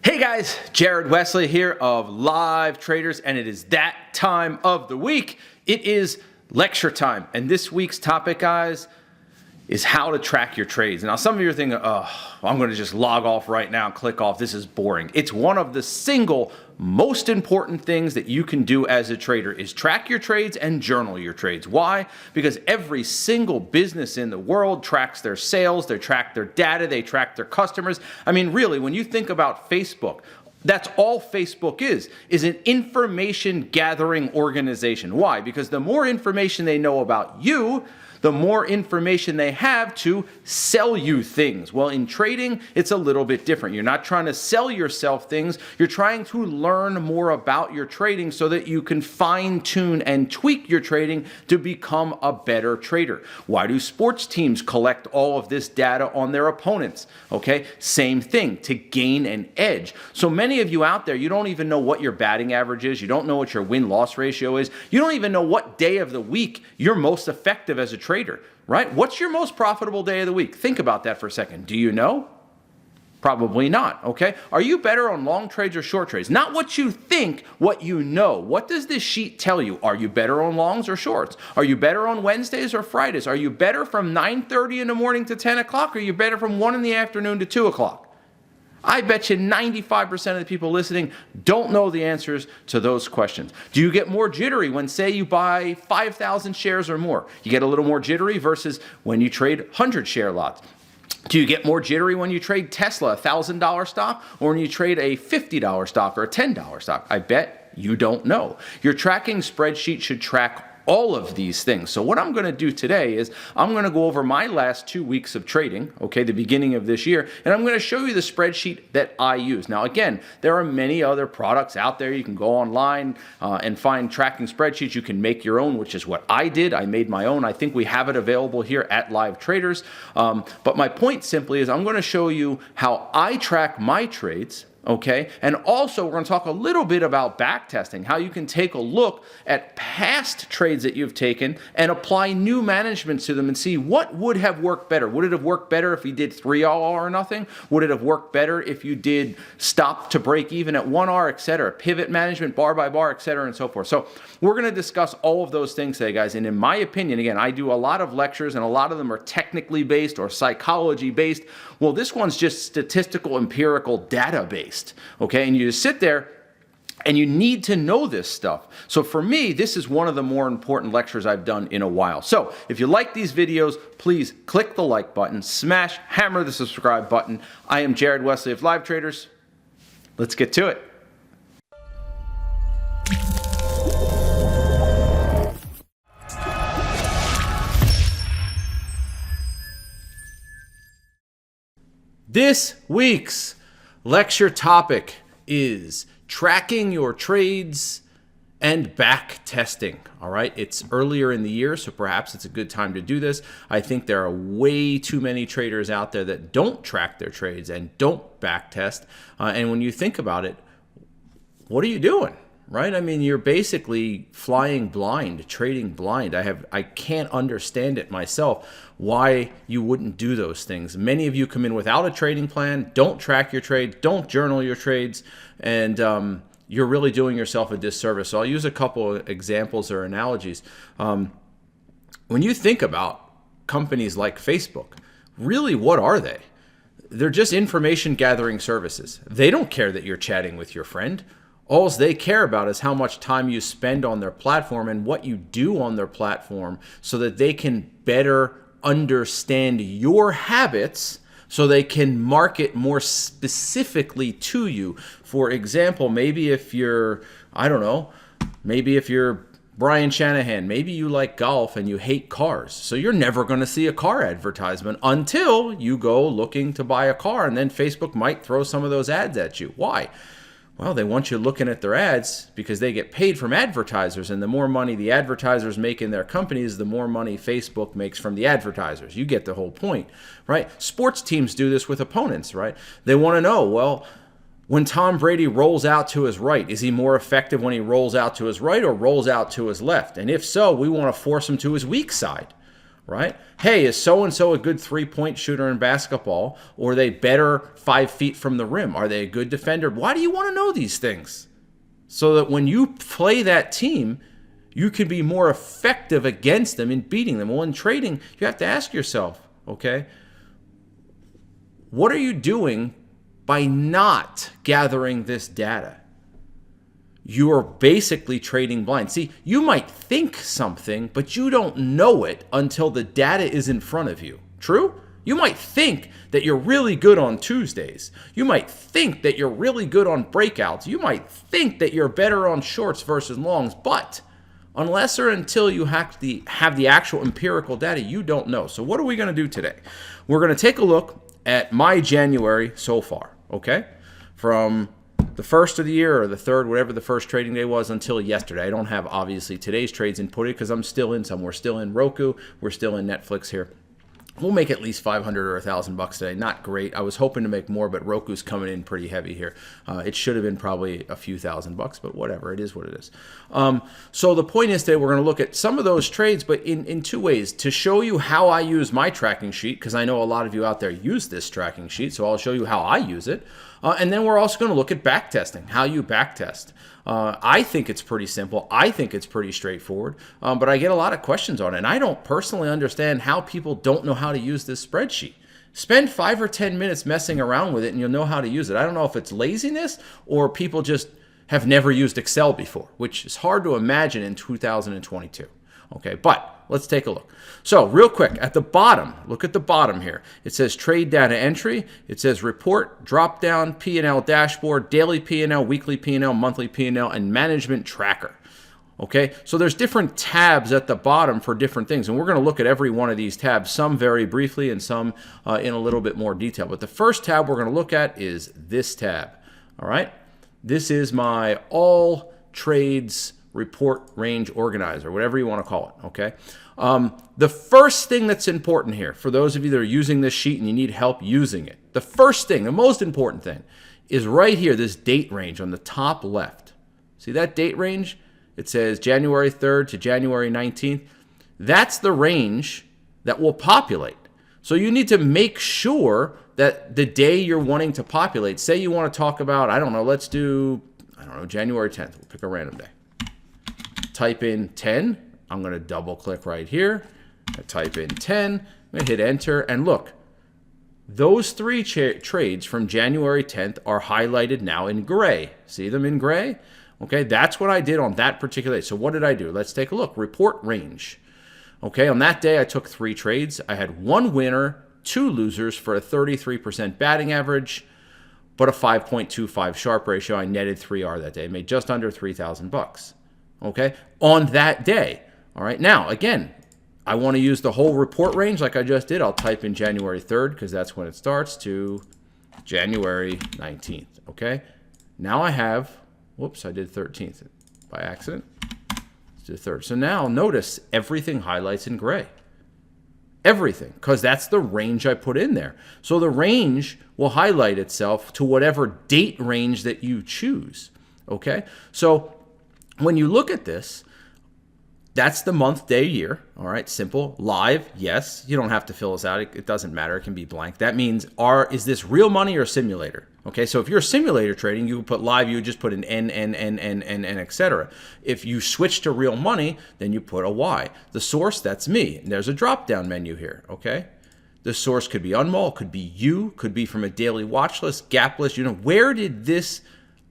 Hey guys, Jared Wesley here of Live Traders, and it is that time of the week. It is lecture time, and this week's topic, guys, is how to track your trades. Now, some of you are thinking, oh, I'm going to just log off right now and click off. This is boring. It's one of the single most important things that you can do as a trader is track your trades and journal your trades. Why? Because every single business in the world tracks their sales, they track their data, they track their customers. I mean, really, when you think about Facebook, that's all Facebook is an information gathering organization. Why? Because the more information they know about you, the more information they have to sell you things. Well, in trading, it's a little bit different. You're not trying to sell yourself things. You're trying to learn more about your trading so that you can fine-tune and tweak your trading to become a better trader. Why do sports teams collect all of this data on their opponents? Okay, same thing, to gain an edge. So many of you out there, you don't even know what your batting average is. You don't know what your win-loss ratio is. You don't even know what day of the week you're most effective as a trader. Right? What's your most profitable day of the week? Think about that for a second. Do you know? Probably not, okay? Are you better on long trades or short trades? Not what you think, what you know. What does this sheet tell you? Are you better on longs or shorts? Are you better on Wednesdays or Fridays? Are you better from 9:30 in the morning to 10 o'clock? Or are you better from 1 in the afternoon to 2 o'clock? I bet you 95% of the people listening don't know the answers to those questions. Do you get more jittery when, say, you buy 5,000 shares or more? You get a little more jittery versus when you trade 100 share lots. Do you get more jittery when you trade Tesla, a $1,000 stock, or when you trade a $50 stock or a $10 stock? I bet you don't know. Your tracking spreadsheet should track all of these things. So what I'm going to do today is I'm going to go over my last 2 weeks of trading, okay, the beginning of this year, and I'm going to show you the spreadsheet that I use. Now, again, there are many other products out there. You can go online and find tracking spreadsheets. You can make your own, which is what I did. I made my own. I think we have it available here at Live Traders. But my point simply is I'm going to show you how I track my trades. Okay, and also we're going to talk a little bit about back testing, how you can take a look at past trades that you've taken and apply new managements to them and see what would have worked better. Would it have worked better if you did 3R or nothing? Would it have worked better if you did stop to break even at 1R, etc., pivot management, bar by bar, etc., and so forth. So we're going to discuss all of those things today, guys. And in my opinion, again, I do a lot of lectures and a lot of them are technically based or psychology based. Well, this one's just statistical, empirical, data based. Okay, and you just sit there and you need to know this stuff. So for me, this is one of the more important lectures I've done in a while. So if you like these videos, please click the like button, hammer the subscribe button. I am Jared Wesley of Live Traders. Let's get to it. This week's lecture topic is tracking your trades and back testing. All right, it's earlier in the year, so perhaps it's a good time to do this. I think there are way too many traders out there that don't track their trades and don't back test. And when you think about it, what are you doing? Right? I mean, you're basically flying blind, trading blind. I can't understand it myself why you wouldn't do those things. Many of you come in without a trading plan, don't track your trades, don't journal your trades, and you're really doing yourself a disservice. So I'll use a couple of examples or analogies. When you think about companies like Facebook, really, what are they? They're just information gathering services. They don't care that you're chatting with your friend. All they care about is how much time you spend on their platform and what you do on their platform so that they can better understand your habits so they can market more specifically to you. For example, maybe if you're, I don't know, maybe if you're Brian Shanahan, maybe you like golf and you hate cars. So you're never going to see a car advertisement until you go looking to buy a car, and then Facebook might throw some of those ads at you. Why? Well, they want you looking at their ads because they get paid from advertisers, and the more money the advertisers make in their companies, the more money Facebook makes from the advertisers. You get the whole point, right? Sports teams do this with opponents, right? They want to know, well, when Tom Brady rolls out to his right, is he more effective when he rolls out to his right or rolls out to his left? And if so, we want to force him to his weak side. right? Hey, is so-and-so a good three-point shooter in basketball, or are they better 5 feet from the rim? Are they a good defender? Why do you want to know these things? So that when you play that team, you can be more effective against them in beating them. Well, in trading, you have to ask yourself, okay, what are you doing by not gathering this data? You are basically trading blind. See, you might think something, but you don't know it until the data is in front of you. True? You might think that you're really good on Tuesdays. You might think that you're really good on breakouts. You might think that you're better on shorts versus longs, but unless or until you have the actual empirical data, you don't know. So what are we going to do today? We're going to take a look at my January so far, okay? From the first of the year or the third, whatever the first trading day was, until yesterday. I don't have, obviously, today's trades inputted because I'm still in some. We're still in Roku. We're still in Netflix here. We'll make at least $500 or $1,000 today. Not great. I was hoping to make more, but Roku's coming in pretty heavy here. It should have been probably a few $1,000, but whatever. It is what it is. So the point is that we're going to look at some of those trades, but in two ways. To show you how I use my tracking sheet, because I know a lot of you out there use this tracking sheet, so I'll show you how I use it. And then we're also going to look at backtesting, how you backtest. I think it's pretty simple. I think it's pretty straightforward, but I get a lot of questions on it. And I don't personally understand how people don't know how to use this spreadsheet. Spend 5 or 10 minutes messing around with it and you'll know how to use it. I don't know if it's laziness or people just have never used Excel before, which is hard to imagine in 2022. Okay, but let's take a look. So real quick, at the bottom, look at the bottom here. It says trade data entry. It says report, drop down, P&L dashboard, daily P&L, weekly P&L, monthly P&L, and management tracker. Okay, so there's different tabs at the bottom for different things, and we're going to look at every one of these tabs, some very briefly and some in a little bit more detail. But the first tab we're going to look at is this tab. All right, this is my all trades report range organizer, whatever you want to call it, okay? The first thing that's important here, for those of you that are using this sheet and you need help using it, the first thing, the most important thing, is right here, this date range on the top left. See that date range? It says January 3rd to January 19th. That's the range that will populate. So you need to make sure that the day you're wanting to populate, say you want to talk about, I don't know, let's do, January 10th. We'll pick a random day. Type in 10. I'm going to double click right here. I type in 10. I'm going to hit enter. And look, those three trades from January 10th are highlighted now in gray. See them in gray? Okay, that's what I did on that particular day. So what did I do? Let's take a look. Report range. Okay, on that day, I took 3 trades. I had 1 winner, 2 losers for a 33% batting average, but a 5.25 Sharpe ratio. I netted 3R that day. I made just under $3,000. Okay, on that day. All right, now, again, I want to use the whole report range like I just did. I'll type in January 3rd because that's when it starts to January 19th. Okay, now I have, whoops, I did 13th by accident. Let's do 3rd. So now notice everything highlights in gray. Everything, because that's the range I put in there. So the range will highlight itself to whatever date range that you choose. Okay, so when you look at this, that's the month, day, year. All right, simple. Live, yes. You don't have to fill this out. It doesn't matter. It can be blank. That means, is this real money or simulator? Okay, so if you're simulator trading, you would put live, you would just put an N, etc. If you switch to real money, then you put a Y. The source, that's me. And there's a drop-down menu here, okay? The source could be Unmol, could be you, could be from a daily watch list, gap list. You know, where did this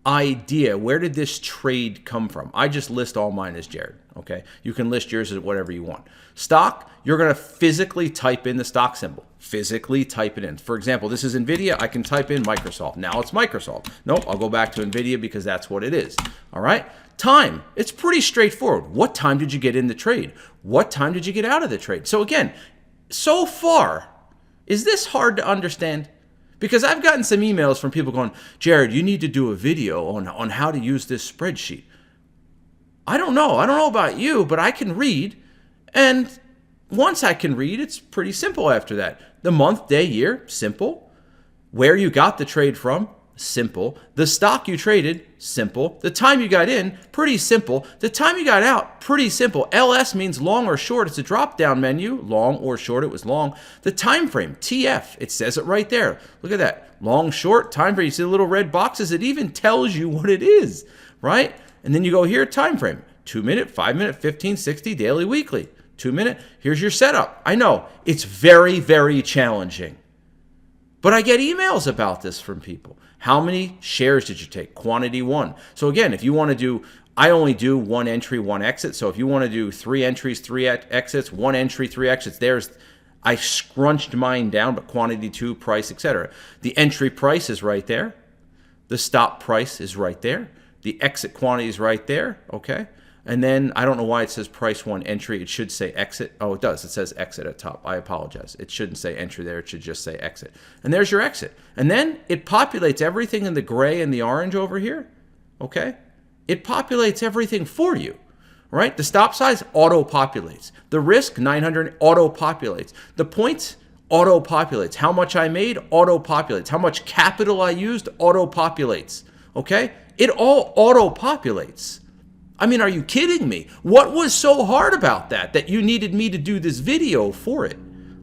idea, where did this trade come from? I just list all mine as Jared, okay? You can list yours as whatever you want. Stock, you're going to physically type in the stock symbol. Physically type it in. For example, this is NVIDIA. I can type in Microsoft. Now it's Microsoft. Nope, I'll go back to NVIDIA because that's what it is. All right? Time, it's pretty straightforward. What time did you get in the trade? What time did you get out of the trade? So again, so far, is this hard to understand? Because I've gotten some emails from people going, Jared, you need to do a video on how to use this spreadsheet. I don't know. I don't know about you, but I can read. And once I can read, it's pretty simple after that. The month, day, year, simple. Where you got the trade from, simple. The stock you traded, simple. The time you got in, pretty simple. The time you got out, pretty simple. LS means long or short. It's a drop-down menu. Long or short, it was long. The time frame, TF, it says it right there. Look at that. Long, short, time frame. You see the little red boxes? It even tells you what it is, right? And then you go here, time frame. 2 minute, 5 minute, 15, 60, daily, weekly. 2 minute. Here's your setup. I know it's very, very challenging. But I get emails about this from people. How many shares did you take? Quantity 1. So again, if you want to do, I only do 1 entry, 1 exit. So if you want to do 3 entries, 3 exits, 1 entry, 3 exits, I scrunched mine down, but quantity 2, price, etc. The entry price is right there. The stop price is right there. The exit quantity is right there, okay? And then, I don't know why it says price 1 entry. It should say exit. Oh, it does. It says exit at top. I apologize. It shouldn't say entry there. It should just say exit. And there's your exit. And then it populates everything in the gray and the orange over here, okay? It populates everything for you, right? The stop size auto-populates. The risk, 900, auto-populates. The points, auto-populates. How much I made, auto-populates. How much capital I used, auto-populates, okay? It all auto-populates. I mean, are you kidding me? What was so hard about that you needed me to do this video for it?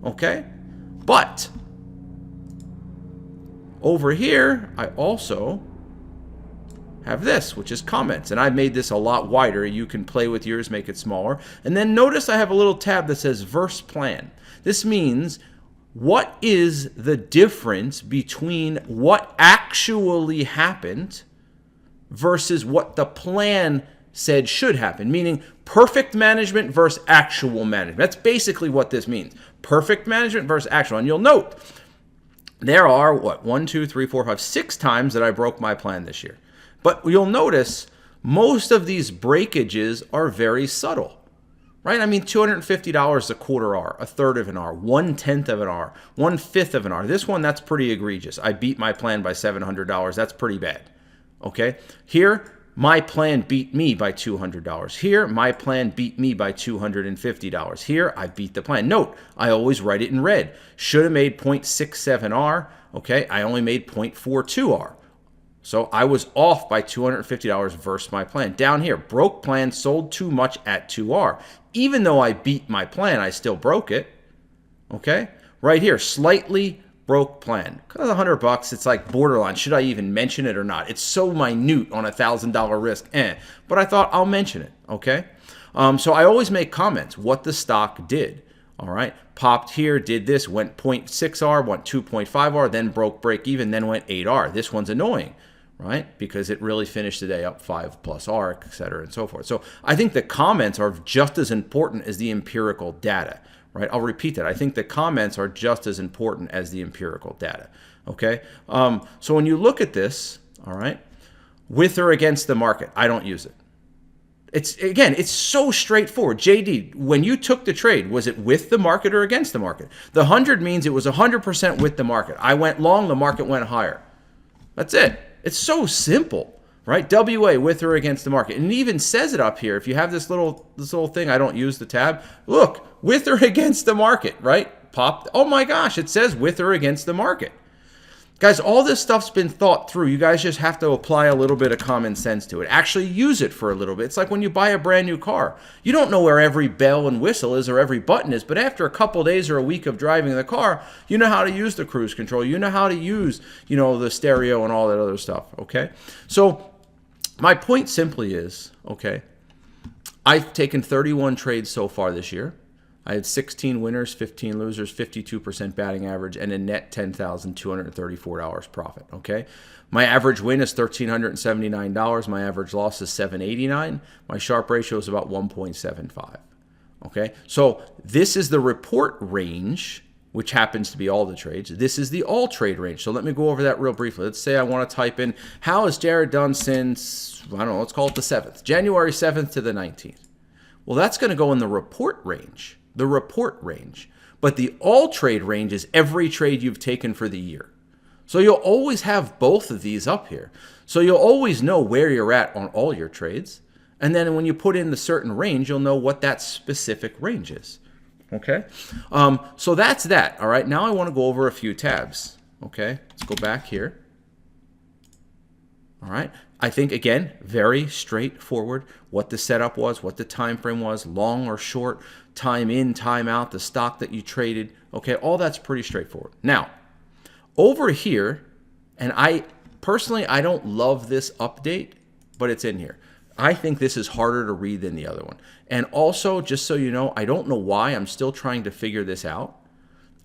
Okay? But over here, I also have this, which is comments. And I made this a lot wider. You can play with yours, make it smaller. And then notice I have a little tab that says verse plan. This means what is the difference between what actually happened versus what the plan said should happen, meaning perfect management versus actual management. That's basically what this means. Perfect management versus actual. And you'll note there are, 1, 2, 3, 4, 5, 6 times that I broke my plan this year. But you'll notice most of these breakages are very subtle, right? I mean, $250 a quarter R, a third of an R, 1/10 of an R, 1/5 of an R. This one, that's pretty egregious. I beat my plan by $700. That's pretty bad, okay? Here, my plan beat me by $200. Here, my plan beat me by $250. Here, I beat the plan. Note, I always write it in red. Should have made 0.67 R. Okay, I only made 0.42 R. So I was off by $250 versus my plan. Down here, broke plan, sold too much at 2R. Even though I beat my plan, I still broke it. Okay, right here, slightly broke plan. Because $100, it's like borderline. Should I even mention it or not? It's so minute on $1,000 risk. But I thought I'll mention it. Okay. So I always make comments what the stock did. All right. Popped here, did this, went 0.6R, went 2.5R, then broke break even, then went 8R. This one's annoying, right? Because it really finished the day up 5+R, et cetera, and so forth. So I think the comments are just as important as the empirical data. Right? I'll repeat that. I think the comments are just as important as the empirical data. Okay. So when you look at this, all right, with or against the market, I don't use it. It's so straightforward. JD, when you took the trade, was it with the market or against the market? The 100 means it was 100% with the market. I went long, the market went higher. That's it. It's so simple. Right? WA, with or against the market. And it even says it up here. If you have this little thing, I don't use the tab. Look, with or against the market, right? Pop. Oh my gosh, it says with or against the market. Guys, all this stuff's been thought through. You guys just have to apply a little bit of common sense to it. Actually use it for a little bit. It's like when you buy a brand new car. You don't know where every bell and whistle is or every button is, but after a couple days or a week of driving the car, you know how to use the cruise control. You know how to use, the stereo and all that other stuff, okay? So my point simply is, okay, I've taken 31 trades so far this year. I had 16 winners, 15 losers, 52% batting average, and a net $10,234 profit, okay? My average win is $1,379. My average loss is $789. My Sharpe ratio is about 1.75, okay? So this is the report range, which happens to be all the trades. This is the all trade range. So let me go over that real briefly. Let's say I want to type in, how has Jared done since, I don't know, let's call it the 7th, January 7th to the 19th. Well, that's going to go in the report range. The report range. But the all trade range is every trade you've taken for the year. So you'll always have both of these up here. So you'll always know where you're at on all your trades. And then when you put in the certain range, you'll know what that specific range is. Okay? So that's that. All right. Now I want to go over a few tabs. Okay? Let's go back here. All right. I think, again, very straightforward what the setup was, what the time frame was, long or short, time in, time out, the stock that you traded. Okay, all that's pretty straightforward. Now, over here, and I personally, I don't love this update, but it's in here. I think this is harder to read than the other one. And also, just so you know, I don't know why. I'm still trying to figure this out.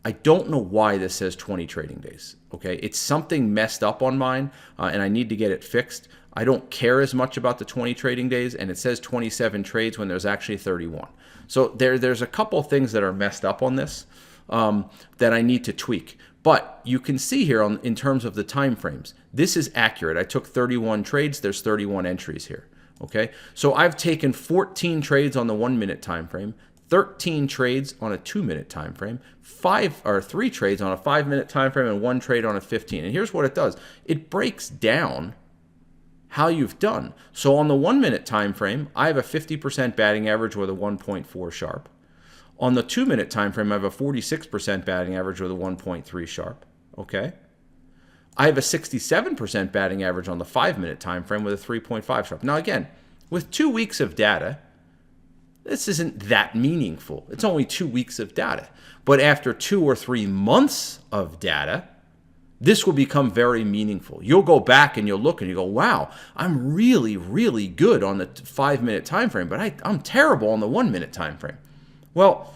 I don't know why this says 20 trading days. Okay, it's something messed up on mine, and I need to get it fixed. I don't care as much about the 20 trading days, and it says 27 trades when there's actually 31. So there's a couple things that are messed up on this that I need to tweak. But you can see here in terms of the time frames, this is accurate. I took 31 trades. There's 31 entries here. Okay, so I've taken 14 trades on the 1 minute time frame, 13 trades on a 2 minute time frame, 3 trades on a 5 minute time frame, and 1 trade on a 15. And here's what it does: it breaks down how you've done. So on the 1 minute time frame, I have a 50% batting average with a 1.4 sharp. On the 2 minute time frame, I have a 46% batting average with a 1.3 sharp. Okay. I have a 67% batting average on the 5 minute time frame with a 3.5 sharp. Now again, with 2 weeks of data, this isn't that meaningful. It's only 2 weeks of data. But after 2 or 3 months of data, this will become very meaningful. You'll go back and you'll look and you go, wow, I'm really, really good on the 5 minute time frame, but I'm terrible on the 1 minute time frame. Well,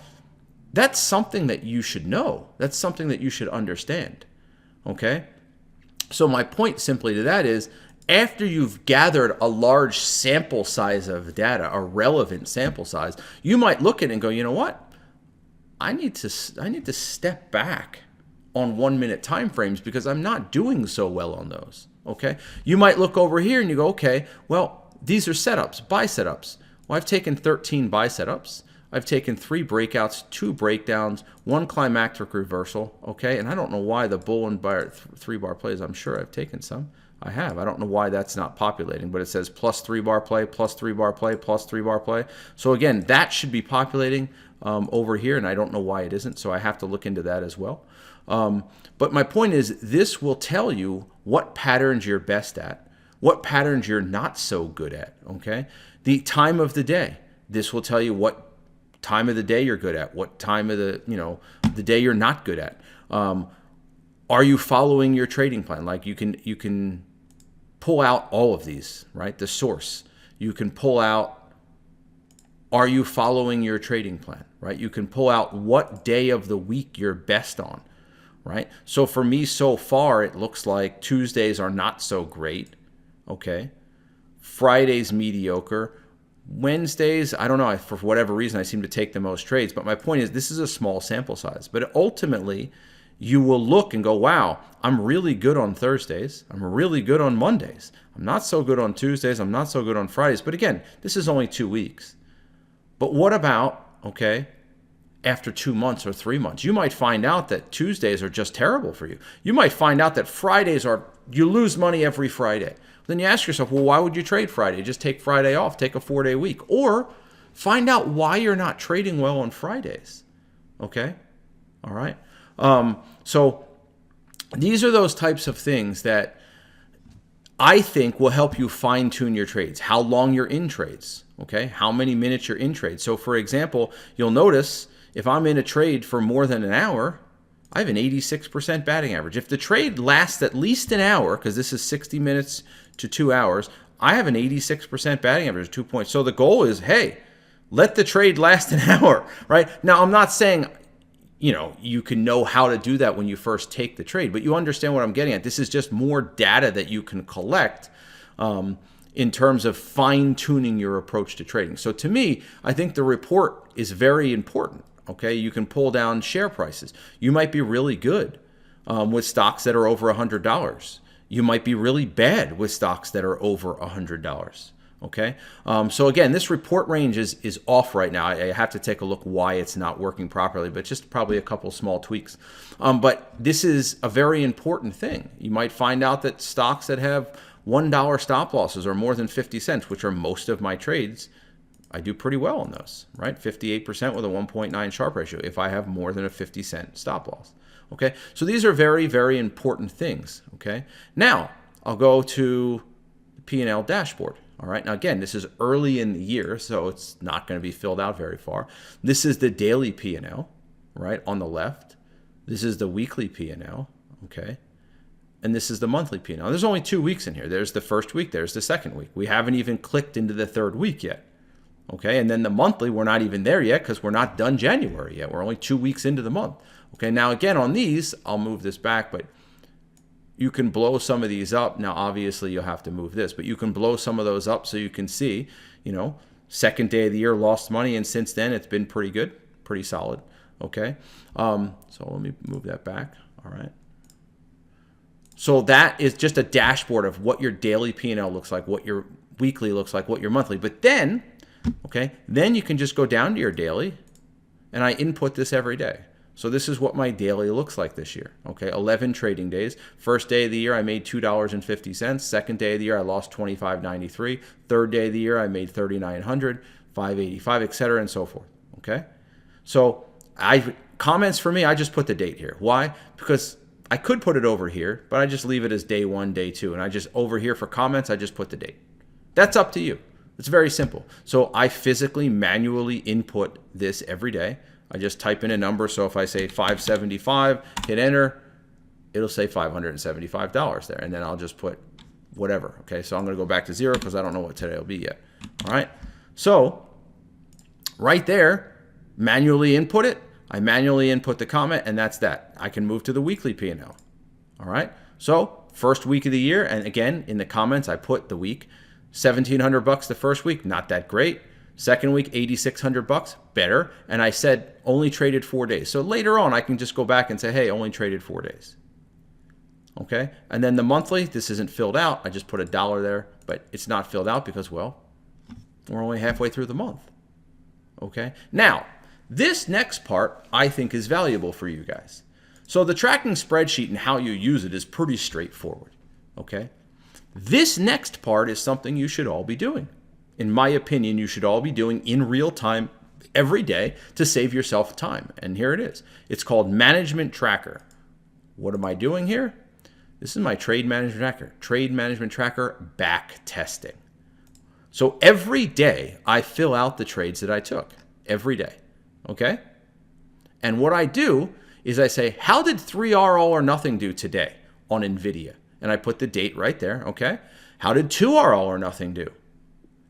that's something that you should know. That's something that you should understand. Okay? So my point simply to that is, after you've gathered a large sample size of data, a relevant sample size, you might look at it and go, you know what? I need to step back on 1 minute time frames because I'm not doing so well on those. Okay? You might look over here and you go, okay, well, these are setups, buy setups. Well, I've taken 13 buy setups. I've taken 3 breakouts, 2 breakdowns, 1 climactic reversal, okay? And I don't know why the bull and bar 3-bar plays. I'm sure I've taken some. I have. I don't know why that's not populating, but it says plus 3-bar play, plus 3-bar play, plus 3-bar play. So again, that should be populating over here, and I don't know why it isn't, so I have to look into that as well. But my point is, this will tell you what patterns you're best at, what patterns you're not so good at, okay? The time of the day. This will tell you what time of the day you're good at, what time of the day you're not good at. Are you following your trading plan? Like you can pull out all of these, right? The source. You can pull out, are you following your trading plan, right? You can pull out what day of the week you're best on, right? So for me so far, it looks like Tuesdays are not so great, okay? Fridays mediocre. Wednesdays, I don't know, for whatever reason, I seem to take the most trades. But my point is, this is a small sample size. But ultimately, you will look and go, wow, I'm really good on Thursdays. I'm really good on Mondays. I'm not so good on Tuesdays. I'm not so good on Fridays. But again, this is only 2 weeks. But what about, okay, after 2 months or 3 months? You might find out that Tuesdays are just terrible for you. You might find out that Fridays you lose money every Friday. Then you ask yourself, well, why would you trade Friday? Just take Friday off, take a 4-day week. Or find out why you're not trading well on Fridays. Okay? All right? So these are those types of things that I think will help you fine-tune your trades. How long you're in trades. Okay? How many minutes you're in trades. So for example, you'll notice if I'm in a trade for more than an hour, I have an 86% batting average. If the trade lasts at least an hour, because this is 60 minutes to 2 hours, I have an 86% batting average, 2 points. So the goal is, hey, let the trade last an hour, right? Now, I'm not saying, you can know how to do that when you first take the trade, but you understand what I'm getting at. This is just more data that you can collect in terms of fine-tuning your approach to trading. So to me, I think the report is very important. Okay, you can pull down share prices. You might be really good with stocks that are over $100. You might be really bad with stocks that are over $100. Okay, so again, this report range is off right now. I have to take a look why it's not working properly, but just probably a couple small tweaks. But this is a very important thing. You might find out that stocks that have $1 stop losses or more than 50 cents, which are most of my trades, I do pretty well on those, right? 58% with a 1.9 Sharpe ratio if I have more than a 50-cent stop loss. Okay, so these are very, very important things. Okay, now I'll go to P&L dashboard. All right. Now, again, this is early in the year, so it's not going to be filled out very far. This is the daily P&L, right, on the left. This is the weekly P&L, okay? And this is the monthly P&L. There's only 2 weeks in here. There's the first week. There's the second week. We haven't even clicked into the third week yet, okay? And then the monthly, we're not even there yet because we're not done January yet. We're only 2 weeks into the month, okay? Now, again, on these, I'll move this back, but you can blow some of these up. Now, obviously, you'll have to move this, but you can blow some of those up so you can see, you know, second day of the year, lost money, and since then, it's been pretty good, pretty solid, okay? So let me move that back, all right? So that is just a dashboard of what your daily P&L looks like, what your weekly looks like, what your monthly. But then, okay, then you can just go down to your daily, and I input this every day. So this is what my daily looks like this year, okay? 11 trading days. First day of the year, I made $2.50. Second day of the year, I lost $25.93. Third day of the year, I made $3,900, $585, et cetera, and so forth, okay? So comments for me, I just put the date here. Why? Because I could put it over here, but I just leave it as day 1, day 2. And I just, over here for comments, I just put the date. That's up to you. It's very simple. So I physically, manually input this every day. I just type in a number. So if I say 575, hit enter, it'll say $575 there. And then I'll just put whatever. Okay, so I'm going to go back to 0 because I don't know what today will be yet. All right. So right there, manually input it. I manually input the comment, and that's that. I can move to the weekly P&L. All right. So first week of the year, and again, in the comments, I put the week. $1,700 the first week, not that great. Second week, $8,600, better. And I said only traded 4 days. So later on, I can just go back and say, hey, only traded 4 days. Okay. And then the monthly, this isn't filled out. I just put $1 there, but it's not filled out because, well, we're only halfway through the month. Okay. Now, this next part I think is valuable for you guys. So the tracking spreadsheet and how you use it is pretty straightforward. Okay. This next part is something you should all be doing. In my opinion, you should all be doing in real time every day to save yourself time. And here it is. It's called Management Tracker. What am I doing here? This is my Trade Management Tracker. Trade Management Tracker back testing. So every day I fill out the trades that I took. Every day. Okay? And what I do is I say, how did 3R All or Nothing do today on NVIDIA? And I put the date right there. Okay? How did 2R All or Nothing do?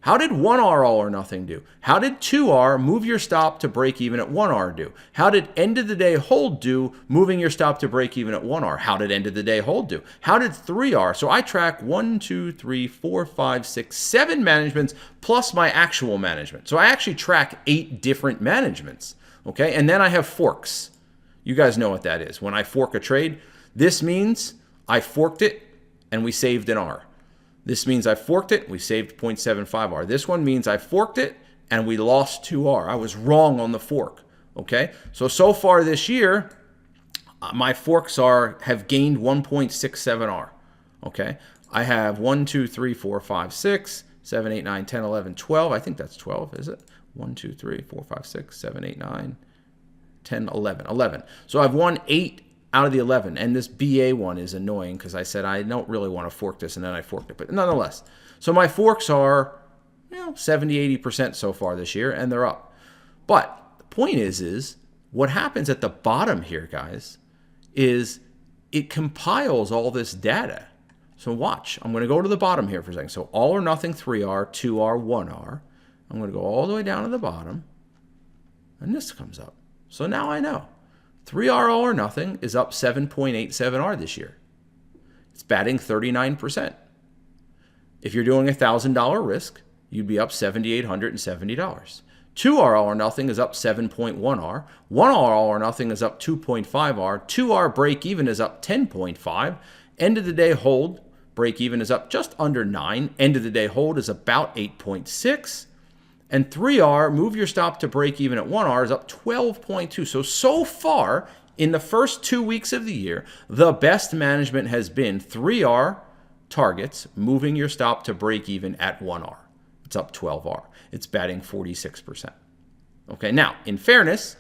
How did 1R All or Nothing do? How did 2R move your stop to break even at 1R do? How did end of the day hold do, moving your stop to break even at 1R? How did end of the day hold do? How did 3R? So I track 1, 2, 3, 4, 5, 6, 7 managements plus my actual management. So I actually track 8 different managements. Okay, and then I have forks. You guys know what that is. When I fork a trade, this means I forked it and we saved an R. This means I forked it, we saved 0.75 R. This one means I forked it and we lost 2 R. I was wrong on the fork. Okay, so far this year, my forks have gained 1.67 R. Okay, I have 1, 2, 3, 4, 5, 6, 7, 8, 9, 10, 11, 12. I think that's 12, is it? 1, 2, 3, 4, 5, 6, 7, 8, 9, 10, 11. 11. So I've won 8 out of the 11, and this BA one is annoying because I said I don't really want to fork this, and then I forked it. But nonetheless, so my forks are 70, 80% so far this year, and they're up. But the point is what happens at the bottom here, guys, is it compiles all this data. So watch. I'm going to go to the bottom here for a second. So all or nothing 3R, 2R, 1R. I'm going to go all the way down to the bottom, and this comes up. So now I know. 3R All or Nothing is up 7.87 R this year. It's batting 39%. If you're doing a $1,000 risk, you'd be up $7,870. 2R All or Nothing is up 7.1 R. 1R All or Nothing is up 2.5 R. 2R break even is up 10.5. End of the day hold break even is up just under 9. End of the day hold is about 8.6. And 3R, move your stop to break even at 1R, is up 12.2. So far, in the first 2 weeks of the year, the best management has been 3R targets, moving your stop to break even at 1R. It's up 12R. It's batting 46%. Okay, now, in fairness,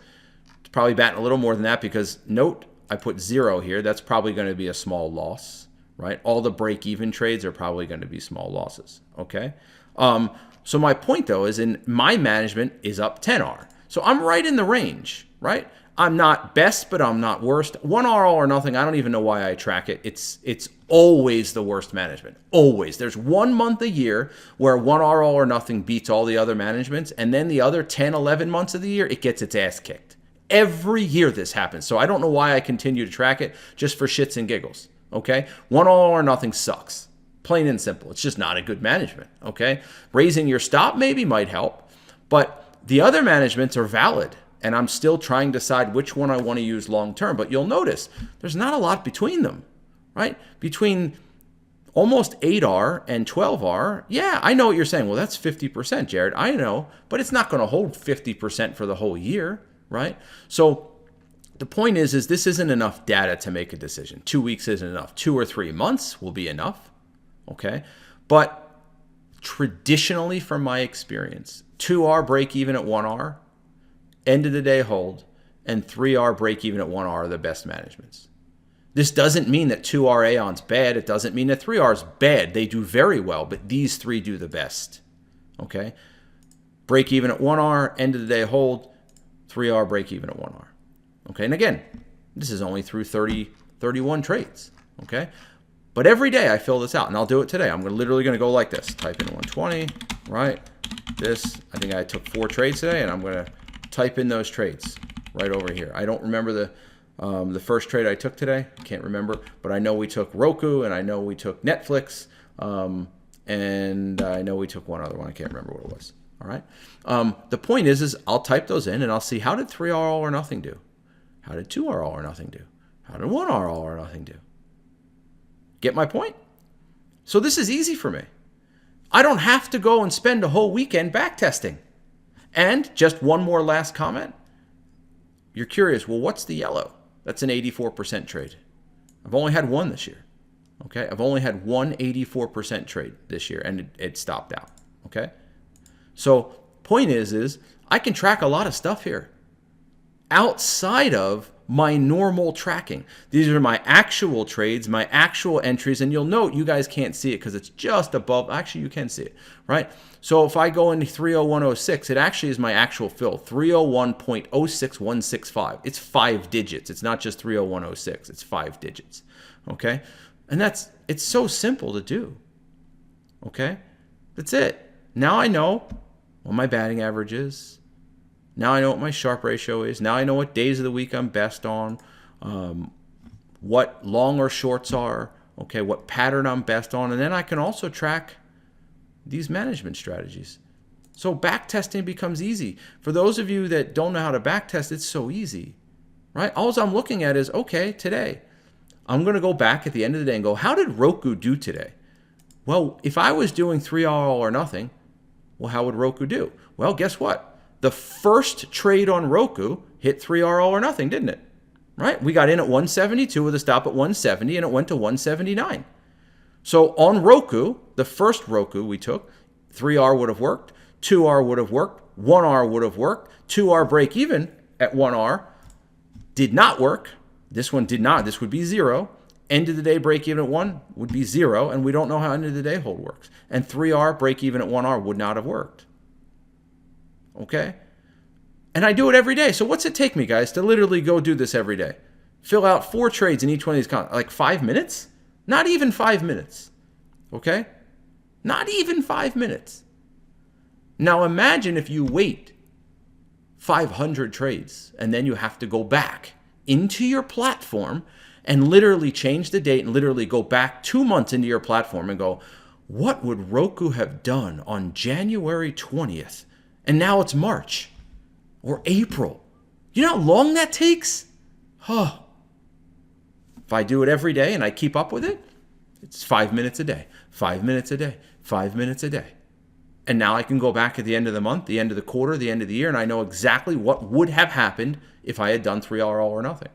it's probably batting a little more than that because, note, I put 0 here. That's probably going to be a small loss, right? All the break-even trades are probably going to be small losses, okay? So my point, though, is in my management is up 10R. So I'm right in the range, right? I'm not best, but I'm not worst. 1R all or nothing, I don't even know why I track it. It's always the worst management. Always. There's 1 month a year where 1R all or nothing beats all the other managements, and then the other 10, 11 months of the year, it gets its ass kicked. Every year this happens. So I don't know why I continue to track it, just for shits and giggles, okay? 1 all or nothing sucks. Plain and simple. It's just not a good management, okay? Raising your stop maybe might help, but the other managements are valid. And I'm still trying to decide which one I want to use long term. But you'll notice there's not a lot between them, right? Between almost 8R and 12R, yeah, I know what you're saying. Well, that's 50%, Jared. I know, but it's not going to hold 50% for the whole year, right? So the point is this isn't enough data to make a decision. 2 weeks isn't enough. 2 or 3 months will be enough, okay? But traditionally, from my experience, 2R break even at 1R, end of the day hold, and 3R break even at 1R are the best managements. This doesn't mean that 2R Aeon's bad. It doesn't mean that 3R's bad. They do very well, but these three do the best. Okay? Break even at 1R, end of the day hold, 3R break even at 1R. Okay? And again, this is only through 31 trades. Okay? But every day I fill this out, and I'll do it today. I'm literally going to go like this. Type in 120, right? This, I think I took 4 trades today, and I'm going to type in those trades right over here. I don't remember the first trade I took today. Can't remember, but I know we took Roku, and I know we took Netflix, and I know we took one other one. I can't remember what it was. All right. The point is I'll type those in, and I'll see how did 3R all or nothing do? How did 2R all or nothing do? How did 1R all or nothing do? Get my point? So this is easy for me. I don't have to go and spend a whole weekend backtesting. And just one more last comment. You're curious, well, what's the yellow? That's an 84% trade. I've only had one this year. Okay? I've only had one 84% trade this year, and it stopped out. Okay? So point is I can track a lot of stuff here outside of my normal tracking. These are my actual trades, my actual entries, and you'll note you guys can't see it because it's just above. Actually, you can see it, right? So if I go into 30106, it actually is my actual fill, 301.06165. It's 5 digits. It's not just 30106. It's 5 digits, okay? And it's so simple to do, okay? That's it. Now I know what my batting average is. Now I know what my Sharpe ratio is. Now I know what days of the week I'm best on, what long or shorts are, okay, what pattern I'm best on, and then I can also track these management strategies. So backtesting becomes easy. For those of you that don't know how to backtest, it's so easy, right? All I'm looking at is, okay, today, I'm going to go back at the end of the day and go, how did Roku do today? Well, if I was doing 3R all or nothing, well, how would Roku do? Well, guess what? The first trade on Roku hit 3R all or nothing, didn't it? Right? We got in at 172 with a stop at 170, and it went to 179. So on Roku, the first Roku we took, 3R would have worked, 2R would have worked, 1R would have worked, 2R break even at 1R did not work. This one did not. This would be 0. End of the day break even at 1 would be 0, and we don't know how end of the day hold works. And 3R break even at 1R would not have worked. Okay? And I do it every day. So what's it take me, guys, to literally go do this every day? Fill out 4 trades in each one of these, like 5 minutes? Not even 5 minutes. Okay? Not even 5 minutes. Now imagine if you wait 500 trades and then you have to go back into your platform and literally change the date and literally go back 2 months into your platform and go, what would Roku have done on January 20th? And now it's March or April. You know how long that takes? Huh. If I do it every day and I keep up with it, it's 5 minutes a day, 5 minutes a day, 5 minutes a day. And now I can go back at the end of the month, the end of the quarter, the end of the year, and I know exactly what would have happened if I had done 3R all or nothing.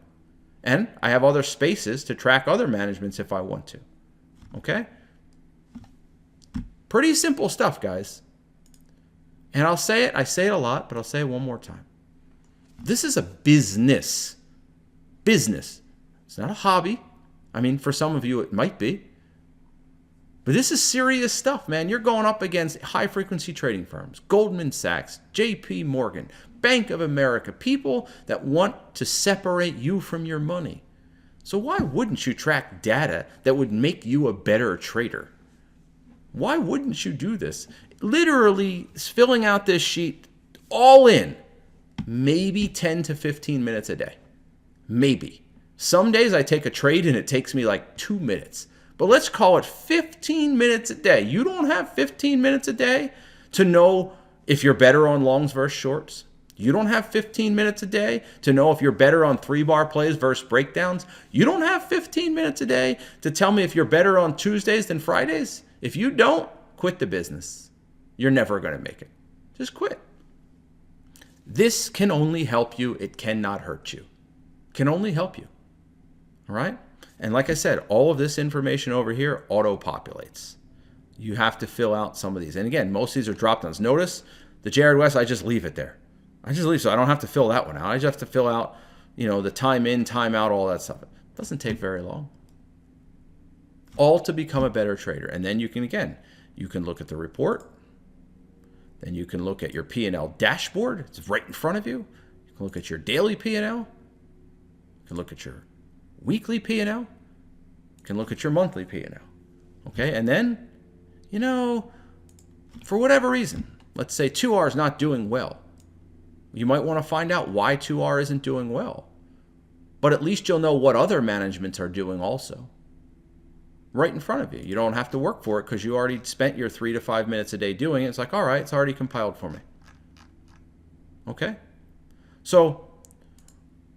And I have other spaces to track other managements if I want to. Okay? Pretty simple stuff, guys. And I'll say it, I say it a lot, but I'll say it one more time. This is a business. Business. It's not a hobby. I mean, for some of you it might be. But this is serious stuff, man. You're going up against high-frequency trading firms, Goldman Sachs, JP Morgan, Bank of America, people that want to separate you from your money. So why wouldn't you track data that would make you a better trader? Why wouldn't you do this? Literally filling out this sheet all in, maybe 10 to 15 minutes a day. Maybe. Some days I take a trade and it takes me like 2 minutes. But let's call it 15 minutes a day. You don't have 15 minutes a day to know if you're better on longs versus shorts. You don't have 15 minutes a day to know if you're better on 3-bar plays versus breakdowns. You don't have 15 minutes a day to tell me if you're better on Tuesdays than Fridays. If you don't, quit the business. You're never going to make it. Just quit. This can only help you. It cannot hurt you. It can only help you. All right? And like I said, all of this information over here auto-populates. You have to fill out some of these. And again, most of these are drop-downs. Notice the Jared West, I just leave it there. I just leave, so I don't have to fill that one out. I just have to fill out, the time in, time out, all that stuff. It doesn't take very long. All to become a better trader. And then you can look at the report. Then you can look at your P&L dashboard. It's right in front of you. You can look at your daily P&L. You can look at your weekly P&L. You can look at your monthly P&L. Okay, and then, for whatever reason, let's say 2R is not doing well. You might want to find out why 2R isn't doing well. But at least you'll know what other managements are doing also. Right in front of you. You don't have to work for it because you already spent your 3 to 5 minutes a day doing it. It's like, all right, it's already compiled for me. Okay? So,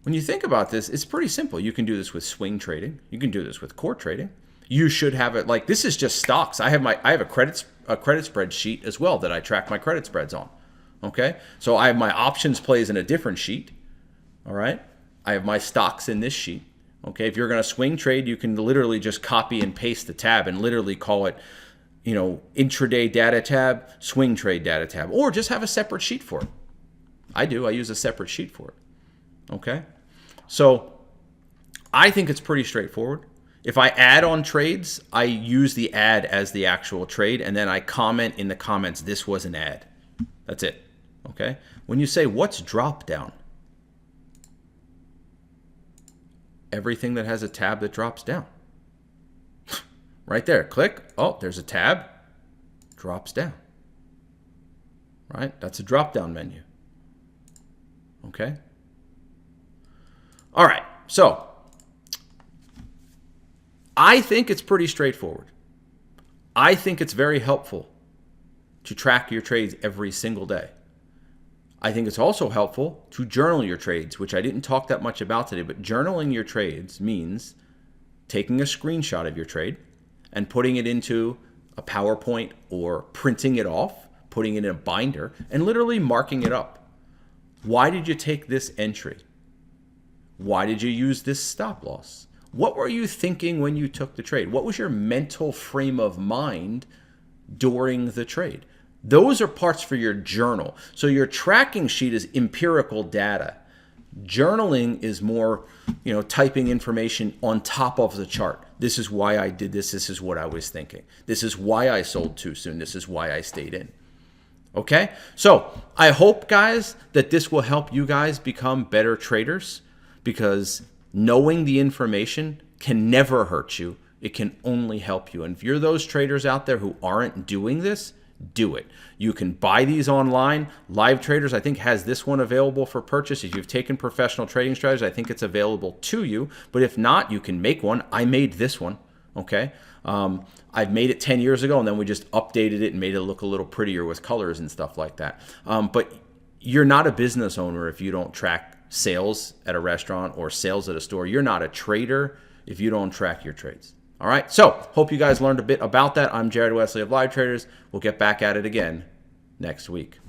when you think about this, it's pretty simple. You can do this with swing trading. You can do this with core trading. You should have it like this is just stocks. I have a credit spread sheet as well that I track my credit spreads on. Okay? So I have my options plays in a different sheet. All right? I have my stocks in this sheet. Okay? If you're going to swing trade, you can literally just copy and paste the tab and literally call it, intraday data tab, swing trade data tab, or just have a separate sheet for it. I do. I use a separate sheet for it. Okay? So I think it's pretty straightforward. If I add on trades, I use the ad as the actual trade, and then I comment in the comments, this was an ad. That's it. Okay? When you say, what's drop down? Everything that has a tab that drops down. Right there. Click. Oh, there's a tab. Drops down. Right? That's a drop down menu. Okay? All right, so I think it's pretty straightforward. I think it's very helpful to track your trades every single day. I think it's also helpful to journal your trades, which I didn't talk that much about today, but journaling your trades means taking a screenshot of your trade and putting it into a PowerPoint or printing it off, putting it in a binder, and literally marking it up. Why did you take this entry? Why did you use this stop loss? What were you thinking when you took the trade? What was your mental frame of mind during the trade? Those are parts for your journal. So your tracking sheet is empirical data. Journaling is more, typing information on top of the chart. This is why I did this. This is what I was thinking. This is why I sold too soon. This is why I stayed in. Okay? So I hope, guys, that this will help you guys become better traders. Because knowing the information can never hurt you. It can only help you. And if you're those traders out there who aren't doing this, do it. You can buy these online. Live Traders, I think, has this one available for purchase. If you've taken professional trading strategies, I think it's available to you. But if not, you can make one. I made this one. Okay? I've made it 10 years ago, and then we just updated it and made it look a little prettier with colors and stuff like that. But you're not a business owner if you don't track sales at a restaurant or sales at a store. You're not a trader if you don't track your trades. All right. So hope you guys learned a bit about that. I'm Jared Wesley of Live Traders. We'll get back at it again next week.